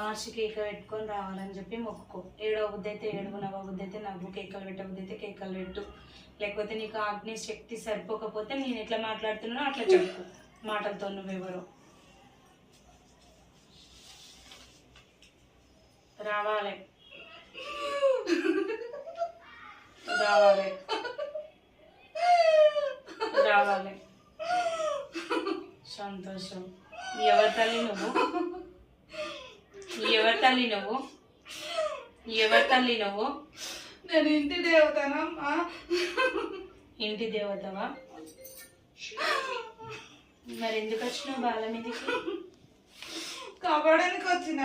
Arch cake పెట్టుకొని రావాలని చెప్పి మొక్కుకో. ఏడవ బుద్ధి అయితే ఏడుగు, నవ్వ బుద్ధి అయితే నవ్వు, కేకలు పెట్ట బుద్ధి అయితే కేకలు పెట్టు. లేకపోతే నీకు ఆజ్ఞ శక్తి సరిపోకపోతే నేను ఎట్లా మాట్లాడుతున్నానో అట్లా చెప్పు మాటలతో. నువ్వెవరో రావాలి రావాలి రావాలి. సంతోషం. ఎవరి తల్లి నువ్వు? ఎవరి తల్లి నువ్వు? ఎవరి తల్లి నువ్వు? నేను ఇంటి దేవతనమ్మా. ఇంటి దేవతవా? మరి ఎందుకు వచ్చినావు బాల మీదకి? కాపాడడానికి వచ్చిన.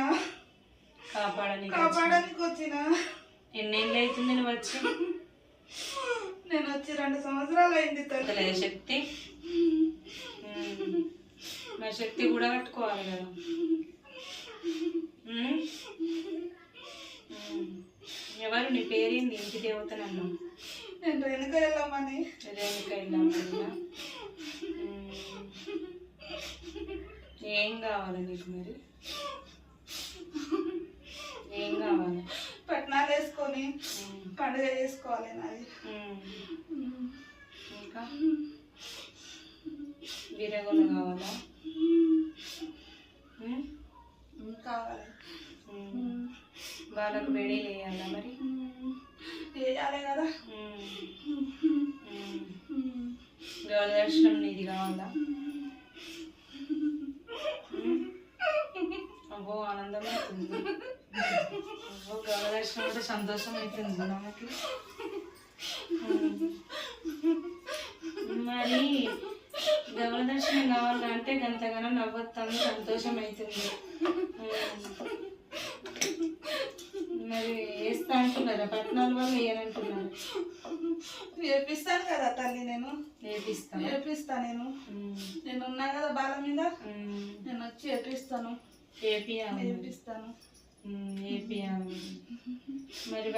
కాపాడడానికి వచ్చిన. ఎన్నేళ్ళు అవుతుంది నువ్వు వచ్చి? నేను వచ్చి 2 సంవత్సరాలు అయింది తల్లి. శక్తి మరి శక్తి కూడా కట్టుకోవాలి కదా. ఎవరు? నీ పేరేంది? ఇంటి దేవతనన్నా? నేను రేణుక వెళ్ళామని. రేణుక వెళ్ళామన్నా. ఏం కావాలి నీకు మరి? ఏం కావాలి? పట్నాలు వేసుకొని పండుగ చేసుకోవాలి నాది. ఇంకా విరగొలు కావాలా? కావాలి. వాళ్ళకు వేడి వేయాలా మరి? వేయాలి కదా. గౌర దర్శనం నీది కావాలా? అబ్బో ఆనందం అవుతుంది. అబ్బో గౌర దర్శనం అంటే సంతోషం అవుతుంది మనకి. మరి గౌర దర్శనం కావాలంటే గంతగానో నవ్వొస్తాను, సంతోషం అవుతుంది. మరి వేస్తా అంటున్నారా? పట్టణాల వాళ్ళు వేయనంటున్నారు. వేపిస్తాను కదా తల్లి. నేను వేపిస్తా. నేను ఉన్నా కదా బాల మీద. నేను వచ్చి వేపిస్తాను. వేపిస్తాను. మరి